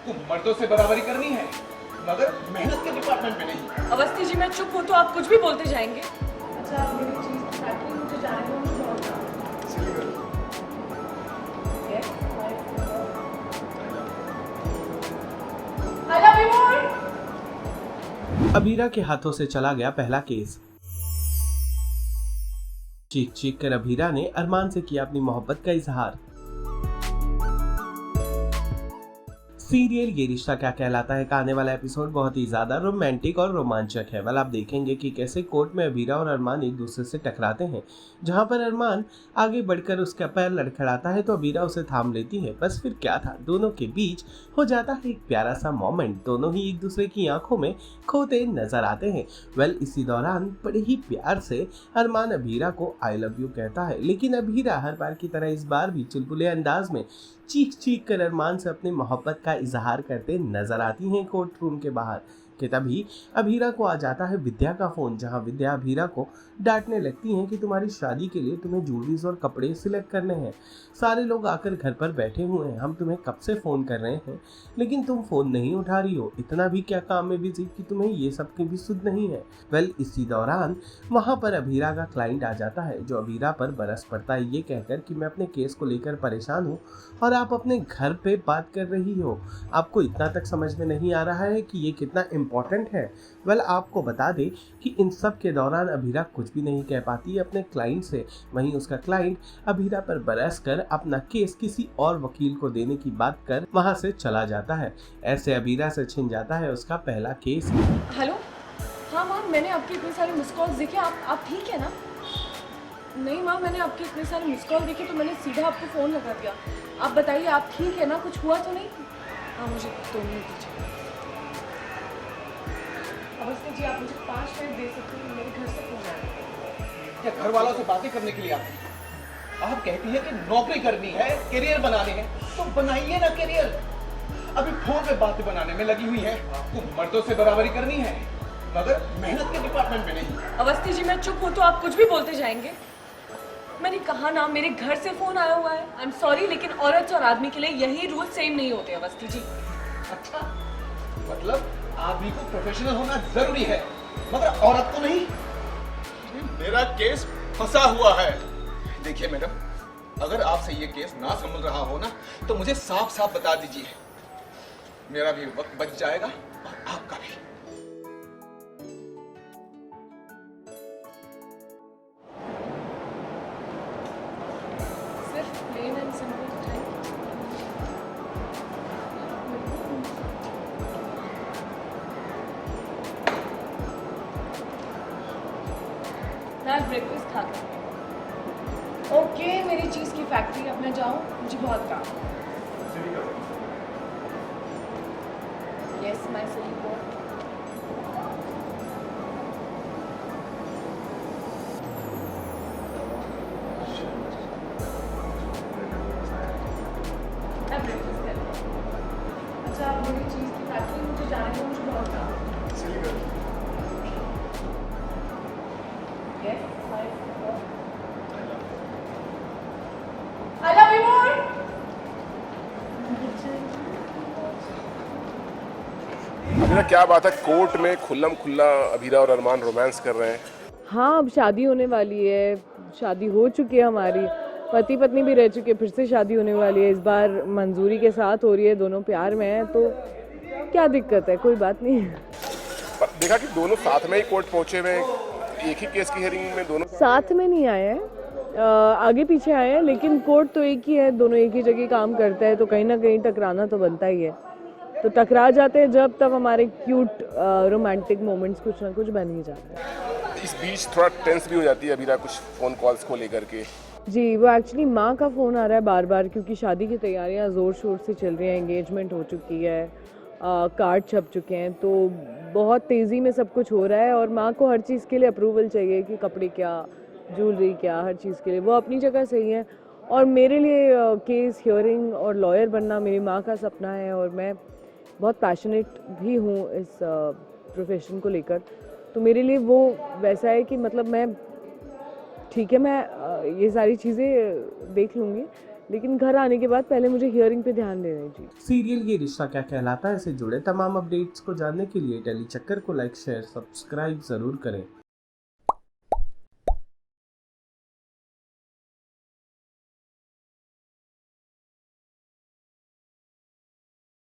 आपको मर्दों से बराबरी करनी है, मगर मेहनत के डिपार्टमेंट में नहीं। अवस्थी जी मैं चुप हूँ तो आप कुछ भी बोलते जाएंगे। अच्छा आप मेरी चीज की फैक्ट्री मुझे जाने दो, मुझे बहुत काम है। I love you more. Abira के हाथों से चला गया पहला केस। चीख चीख कर अबीरा ने अरमान से किया अपनी मोहब्बत का इजहार। सीरियल ये रिश्ता क्या कहलाता है का आने वाला एपिसोड बहुत ही ज्यादा रोमांटिक और रोमांचक है। आप देखेंगे कि कैसे कोर्ट में अबीरा और अरमान एक दूसरे से टकराते हैं, जहां पर अरमान आगे बढ़कर उसका पैर लड़खड़ाता है तो अबीरा उसे थाम लेती है। बस फिर क्या था, दोनों के बीच हो जाता है एक प्यारा सा मोमेंट। दोनों ही एक दूसरे की आंखों में खोते नजर आते हैं। इसी दौरान बड़े ही प्यार से अरमान अबीरा को आई लव यू कहता है, लेकिन अबीरा हर बार की तरह इस बार भी चुलबुले अंदाज में चीख चीख कर अरमान से अपनी मोहब्बत का इजहार करते नजर आती हैं कोर्ट रूम के बाहर। कि तभी अबीरा को आ जाता है विद्या का फोन, जहां विद्या अबीरा को डांटने लगती हैं कि तुम्हारी शादी के लिए तुम्हें ज्वेलरीज और कपड़े सिलेक्ट करने हैं। सारे लोग आकर घर पर बैठे हुए हैं, हम तुम्हें कब से फोन कर रहे हैं लेकिन तुम फोन नहीं उठा रही हो। इतना भी क्या काम में बिजी कि तुम्हें ये सब की भी सुध नहीं है। इसी दौरान वहां पर अबीरा का क्लाइंट आ जाता है, जो अबीरा पर बरस पड़ता है ये कहकर कि मैं अपने केस को लेकर परेशान हूँ और आप अपने घर पे बात कर रही हो। आपको इतना तक समझ में नहीं आ रहा है कि ये कितना इम्पोर्टेंट है। आपको बता दें कि इन सब के दौरान अबीरा कुछ भी नहीं कह पाती अपने क्लाइंट से। वहीं उसका क्लाइंट अबीरा पर बरस कर अपना केस किसी और वकील को देने की बात कर वहां से चला जाता है। ऐसे अबीरा से छिन जाता है उसका पहला केस। हेलो, हाँ मैम, मैंने आपके इतने सारे मिस कॉल्स देखे। आप ठीक है ना? नहीं मैम, मैंने आपके इतने सारे मिस कॉल देखे तो मैंने सीधा आपको फ़ोन लगा दिया। आप बताइए, आप ठीक है ना? कुछ हुआ तो नहीं? हाँ, मुझे 2 मिनट दीजिए। अवस्थी जी, आप मुझे 5 मिनट दे सकते हैं? मेरे घर से फ़ोन आया। क्या घर वालों से बातें करने के लिए आती है? आप कहती है कि नौकरी करनी है, करियर बनाने हैं, तो बनाइए ना करियर। अभी फोन पे बातें बनाने में लगी हुई है। आपको मर्दों से बराबरी करनी है, मगर मेहनत के डिपार्टमेंट में नहीं। अवस्थी जी मैं चुप हूँ तो आप कुछ भी बोलते जाएंगे। मैंने कहा ना, मेरे घर से फ़ोन आया हुआ है। आई एम सॉरी, लेकिन औरत और आदमी के लिए यही रूल सेम नहीं होते अवस्थी जी। अच्छा, मतलब आदमी को प्रोफेशनल होना जरूरी है, मगर औरत को नहीं। मेरा केस फंसा हुआ है। देखिए मैडम, अगर आपसे ये केस ना संभल रहा हो ना, तो मुझे साफ साफ बता दीजिए। मेरा भी वक्त बच जाएगा और आपका भी। सिर्फ प्लेन एंड सिंपल मैं ब्रेकफास्ट खा कर। ओके, मेरी चीज़ की फैक्ट्री, अब मैं जाऊँ, मुझे बहुत काम है। Yes my silly boy. मैं ब्रेकफास्ट कर रही हूँ। अच्छा आप मेरी चीज़ की फैक्ट्री, मुझे जाने दो, मुझे बहुत काम है। Yes, I love you more. Abira क्या बात है, कोर्ट में खुल्लम खुल्ला अबीरा और अरमान रोमांस कर रहे हैं। हाँ, अब शादी होने वाली है, शादी हो चुकी है हमारी, पति पत्नी भी रह चुके, फिर से शादी होने वाली है। इस बार मंजूरी के साथ हो रही है, दोनों प्यार में हैं, तो क्या दिक्कत है? कोई बात नहीं है। देखा कि दोनों साथ में ही कोर्ट पहुंचे हुए हैं, एक ही केस की हियरिंग में दोनों साथ में नहीं आए हैं, आगे पीछे आए हैं, लेकिन कोर्ट तो एक ही है, दोनों एक ही जगह काम करते हैं, तो कहीं ना कहीं टकराना तो बनता ही है। तो टकरा जाते हैं जब तब हमारे क्यूट रोमांटिक मोमेंट्स कुछ ना कुछ बन ही जाते हैं। इस बीच थोड़ा टेंस भी हो जाती है अबीरा कुछ फोन कॉल्स को लेकर के। जी, वो एक्चुअली माँ का फ़ोन आ रहा है बार बार, क्योंकि शादी की तैयारियाँ ज़ोर शोर से चल रही हैं, एंगेजमेंट हो चुकी है, कार्ड छप चुके हैं, तो बहुत तेज़ी में सब कुछ हो रहा है और माँ को हर चीज़ के लिए अप्रूवल चाहिए कि कपड़े क्या, ज्वेलरी क्या, हर चीज़ के लिए। वो अपनी जगह सही है और मेरे लिए केस हियरिंग और लॉयर बनना मेरी माँ का सपना है और मैं बहुत पैशनेट भी हूँ इस प्रोफेशन को लेकर। तो मेरे लिए वो वैसा है कि मतलब मैं ठीक है, मैं ये सारी चीज़ें देख लूँगी, लेकिन घर आने के बाद पहले मुझे हियरिंग पे ध्यान देना चाहिए। सीरियल ये रिश्ता क्या कहलाता है से जुड़े तमाम अपडेट्स को जानने के लिए टेली चक्कर को लाइक शेयर सब्सक्राइब जरूर करें।